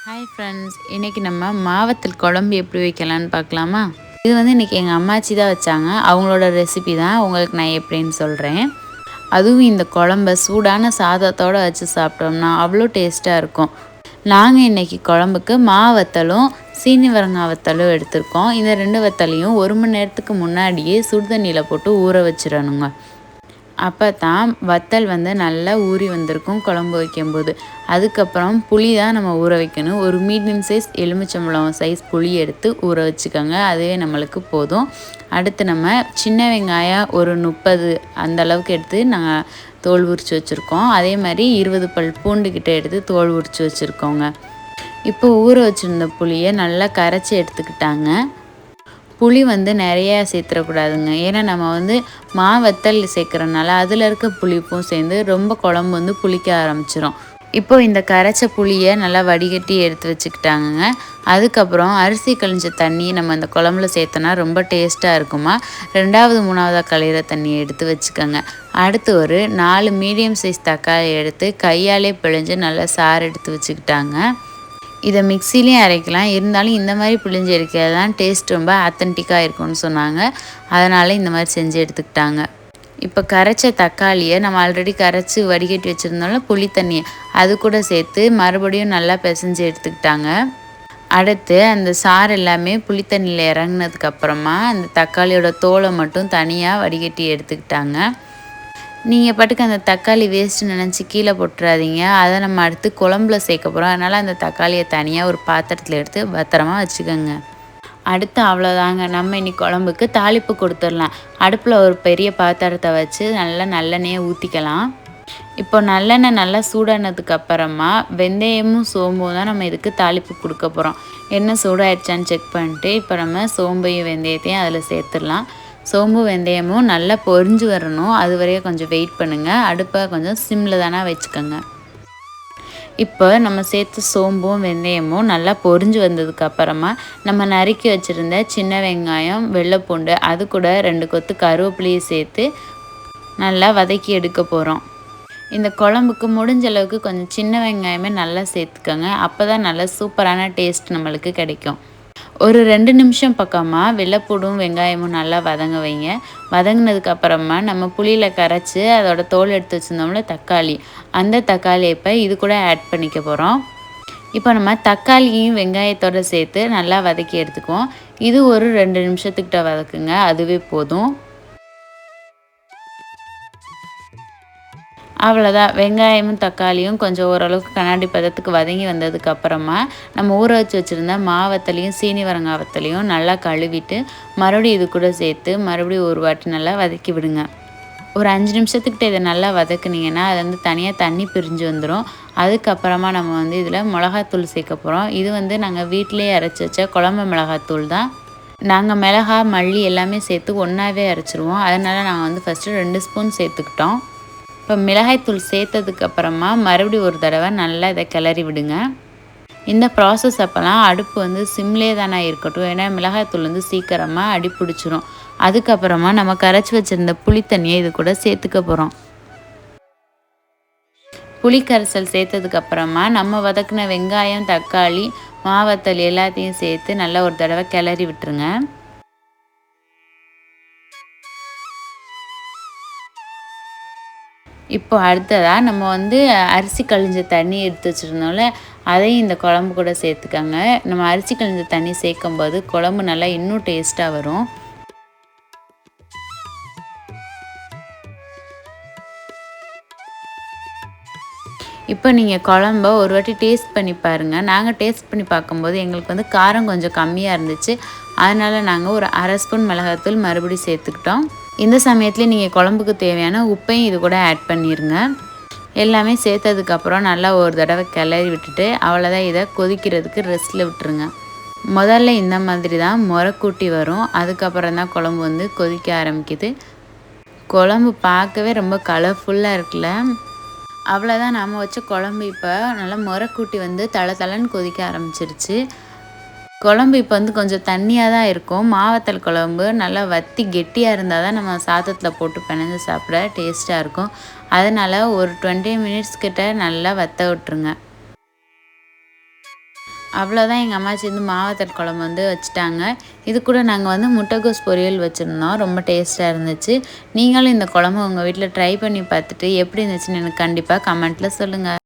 Hi friends, இன்றைக்கி நம்ம மாவத்தல் குழம்பு எப்படி வைக்கலான்னு பார்க்கலாமா? இது வந்து இன்றைக்கி எங்கள் அம்மாச்சி தான் வச்சாங்க. அவங்களோட ரெசிபி தான் உங்களுக்கு நான் எப்படின்னு சொல்கிறேன். அதுவும் இந்த குழம்ப சூடான சாதத்தோடு வச்சு சாப்பிட்டோம்னா அவ்வளோ டேஸ்ட்டாக இருக்கும். நாங்கள் இன்றைக்கி குழம்புக்கு மாவத்தலும் சீனிவரங்காய் வத்தலும் எடுத்திருக்கோம். இந்த 2 வத்தலையும் 1 மணி நேரத்துக்கு முன்னாடியே சுடுதண்ணியில் போட்டு ஊற வச்சிடணுங்க. அப்போ தான் வத்தல் வந்து நல்லா ஊறி வந்திருக்கும் குழம்பு வைக்கும்போது. அதுக்கப்புறம் புளி தான் நம்ம ஊற வைக்கணும். ஒரு மீடியம் சைஸ் எலுமிச்சம்பழம் சைஸ் புளி எடுத்து ஊற வச்சுக்கோங்க. அதுவே நம்மளுக்கு போதும். அடுத்து நம்ம சின்ன வெங்காயம் ஒரு 30 அந்த அளவுக்கு எடுத்து நாங்கள் தோல் உரித்து வச்சுருக்கோம். அதே மாதிரி 20 பல் பூண்டுக்கிட்ட எடுத்து தோல் உரித்து வச்சுருக்கோங்க. இப்போ ஊற வச்சுருந்த புளியை நல்லா கரைச்சி எடுத்துக்கிட்டாங்க. புளி வந்து நிறையா சேர்த்துடக்கூடாதுங்க. ஏன்னா நம்ம வந்து வத்தல் சேர்க்குறனால அதில் இருக்க புளிப்பும் சேர்ந்து ரொம்ப குழம்பு வந்து புளிக்க ஆரம்பிச்சிடும். இப்போது இந்த கரைச்ச புளியை நல்லா வடிகட்டி எடுத்து வச்சுக்கிட்டாங்கங்க. அதுக்கப்புறம் அரிசி கழிஞ்ச தண்ணி நம்ம அந்த குழம்புல சேர்த்தோன்னா ரொம்ப டேஸ்ட்டாக இருக்குமா. 2வது 3வதாக கழிகிற தண்ணியை எடுத்து வச்சுக்கோங்க. அடுத்து ஒரு 4 மீடியம் சைஸ் தக்காளி எடுத்து கையாலே பிழிஞ்சு நல்லா சாறு எடுத்து வச்சுக்கிட்டாங்க. இதை மிக்சிலையும் அரைக்கலாம். இருந்தாலும் இந்த மாதிரி பிழிஞ்சு எடுக்கிறது தான் டேஸ்ட் ரொம்ப ஆத்தென்டிக்காக இருக்கும்னு சொன்னாங்க. அதனால் இந்த மாதிரி செஞ்சு எடுத்துக்கிட்டாங்க. இப்போ கரைச்ச தக்காளியை நம்ம ஆல்ரெடி கரைச்சி வடிகட்டி வச்சுருந்தோம்ல புளி தண்ணியை அது கூட சேர்த்து மறுபடியும் நல்லா பிசைஞ்சு எடுத்துக்கிட்டாங்க. அடுத்து அந்த சாறு எல்லாமே புளி தண்ணியில் இறங்கினதுக்கப்புறமா அந்த தக்காளியோட தோலை மட்டும் தனியாக வடிகட்டி எடுத்துக்கிட்டாங்க. நீங்கள் பாட்டுக்கு அந்த தக்காளி வேஸ்ட்டு நினச்சி கீழே போட்டுறாதீங்க. அதை நம்ம அடுத்து குழம்புல சேர்க்க போகிறோம். அதனால் அந்த தக்காளியை தனியாக ஒரு பாத்திரத்தில் எடுத்து பத்திரமா வச்சுக்கோங்க. அடுத்து அவ்வளோதாங்க. நம்ம இன்றைக்கி குழம்புக்கு தாளிப்பு கொடுத்துடலாம். அடுப்பில் ஒரு பெரிய பாத்திரத்தை வச்சு நல்லா நல்லெண்ணெயை ஊற்றிக்கலாம். இப்போ நல்லெண்ணெய் நல்லா சூடானதுக்கு அப்புறமா வெந்தயமும் சோம்பும் தான் நம்ம இதுக்கு தாளிப்பு கொடுக்க போகிறோம். எண்ணெய் சூடாயிடுச்சான்னு செக் பண்ணிட்டு இப்போ நம்ம சோம்பையும் வெந்தயத்தையும் அதில் சேர்த்துடலாம். சோம்பு வெந்தயமும் நல்லா பொரிஞ்சு வரணும். அது வரையும் கொஞ்சம் வெயிட் பண்ணுங்கள். அடுப்பை கொஞ்சம் சிம்மில் தானே வச்சுக்கோங்க. இப்போ நம்ம சேர்த்து சோம்பும் வெந்தயமும் நல்லா பொரிஞ்சு வந்ததுக்கு அப்புறமா நம்ம நறுக்கி வச்சுருந்த சின்ன வெங்காயம் வெள்ளைப்பூண்டு அது கூட 2 கொத்து கருவேப்பிலையை சேர்த்து நல்லா வதக்கி எடுக்க போகிறோம். இந்த குழம்புக்கு முடிஞ்ச அளவுக்கு கொஞ்சம் சின்ன வெங்காயமே நல்லா சேர்த்துக்கோங்க. அப்போ தான் நல்லா சூப்பரான டேஸ்ட் நம்மளுக்கு கிடைக்கும். ஒரு 2 நிமிஷம் பக்கமாக வெள்ளைப்பூடும் வெங்காயமும் நல்லா வதங்க வைங்க. வதங்கினதுக்கு அப்புறமா நம்ம புளியில் கரைச்சி அதோட தோல் எடுத்து வச்சுருந்தோம்ல தக்காளி, அந்த தக்காளியை இப்போ இது கூட ஆட் பண்ணிக்க போகிறோம். இப்போ நம்ம தக்காளியும் வெங்காயத்தோடு சேர்த்து நல்லா வதக்கி எடுத்துக்குவோம். இது ஒரு 2 நிமிஷத்துக்கிட்ட வதக்குங்க, அதுவே போதும். அவ்வளோதான். வெங்காயமும் தக்காளியும் கொஞ்சம் ஓரளவுக்கு கண்ணாடி பதத்துக்கு வதங்கி வந்ததுக்கு அப்புறமா நம்ம ஊற வச்சு வச்சுருந்த மாவத்தலையும் சீனிவரங்காய் வத்தலையும் நல்லா கழுவிட்டு மறுபடியும் இது கூட சேர்த்து மறுபடியும் ஒரு வாட்டி நல்லா வதக்கி விடுங்க. ஒரு 5 நிமிஷத்துக்கிட்ட இதை நல்லா வதக்குனிங்கன்னா அது வந்து தனியாக தண்ணி பிரிஞ்சு வந்துடும். அதுக்கப்புறமா நம்ம வந்து இதில் மிளகாத்தூள் சேர்க்க போகிறோம். இது வந்து நாங்கள் வீட்டிலேயே அரைச்சி வச்ச குழம்பு மிளகாத்தூள் தான். நாங்கள் மிளகா மல்லி எல்லாமே சேர்த்து ஒன்றாவே அரைச்சிருவோம். அதனால் நாங்கள் வந்து ஃபஸ்ட்டு 2 ஸ்பூன் சேர்த்துக்கிட்டோம். இப்போ மிளகாய்த்தூள் சேர்த்ததுக்கு அப்புறமா மறுபடியும் ஒரு தடவை நல்லா இதை கிளறி விடுங்க. இந்த ப்ராசஸ் அப்போலாம் அடுப்பு வந்து சிம்லே தானே இருக்கட்டும். ஏன்னா மிளகாய்த்தூள் வந்து சீக்கிரமாக அடி பிடிச்சிரும். அதுக்கப்புறமா நம்ம கரைச்சி வச்சுருந்த புளி தண்ணியை இது கூட சேர்த்துக்க போகிறோம். புளி கரைசல் சேர்த்ததுக்கப்புறமா நம்ம வதக்கின வெங்காயம் தக்காளி மாவத்தல் எல்லாத்தையும் சேர்த்து நல்லா ஒரு தடவை கிளறி விட்டுருங்க. இப்போ அடுத்ததாக நம்ம வந்து அரிசி கழிஞ்ச தண்ணி எடுத்து வச்சுருந்தோம்ல அதையும் இந்த குழம்பு கூட சேர்த்துக்கோங்க. நம்ம அரிசி கழிஞ்ச தண்ணி சேர்க்கும்போது குழம்பு நல்லா இன்னும் டேஸ்ட்டாக வரும். இப்போ நீங்கள் குழம்ப ஒரு வாட்டி டேஸ்ட் பண்ணி பாருங்கள். நாங்கள் டேஸ்ட் பண்ணி பார்க்கும்போது எங்களுக்கு வந்து காரம் கொஞ்சம் கம்மியாக இருந்துச்சு. அதனால் நாங்கள் ஒரு 1/2 ஸ்பூன் மிளகாத்தூள் மறுபடியும் சேர்த்துக்கிட்டோம். இந்த சமயத்துலேயே நீங்கள் குழம்புக்கு தேவையான உப்பையும் இது கூட ஆட் பண்ணிடுங்க. எல்லாமே சேர்த்ததுக்கப்புறம் நல்லா ஒரு தடவை கிளறி விட்டுட்டு அவ்வளோதான், இதை கொதிக்கிறதுக்கு ரெஸ்ட்டில் விட்டுருங்க. முதல்ல இந்த மாதிரி தான் முறைக்கூட்டி வரும். அதுக்கப்புறம் தான் குழம்பு வந்து கொதிக்க ஆரம்பிக்குது. குழம்பு பார்க்கவே ரொம்ப கலர்ஃபுல்லாக இருக்குல்ல. அவ்வளோதான், நாம் வச்ச குழம்பு இப்போ நல்லா முறைக்கூட்டி வந்து தளன்னு கொதிக்க ஆரம்பிச்சிருச்சு. குழம்பு இப்போ வந்து கொஞ்சம் தண்ணியாக தான் இருக்கும். மாவத்தல் குழம்பு நல்லா வற்றி கெட்டியாக இருந்தால் தான் நம்ம சாதத்தில் போட்டு பிணைஞ்சு சாப்பிட டேஸ்ட்டாக இருக்கும். அதனால் ஒரு 20 மினிட்ஸ் கிட்ட நல்லா வற்ற விட்டுருங்க. அவ்வளோதான் எங்கள் அம்மாச்சி வந்து மாவத்தல் குழம்பு வந்து வச்சுட்டாங்க. இது கூட நாங்கள் வந்து முட்டைகோஸ் பொரியல் வச்சுருந்தோம். ரொம்ப டேஸ்ட்டாக இருந்துச்சு. நீங்களும் இந்த குழம்பு உங்கள் வீட்டில் ட்ரை பண்ணி பார்த்துட்டு எப்படி இருந்துச்சுன்னு எனக்கு கண்டிப்பாக கமெண்ட்டில் சொல்லுங்கள்.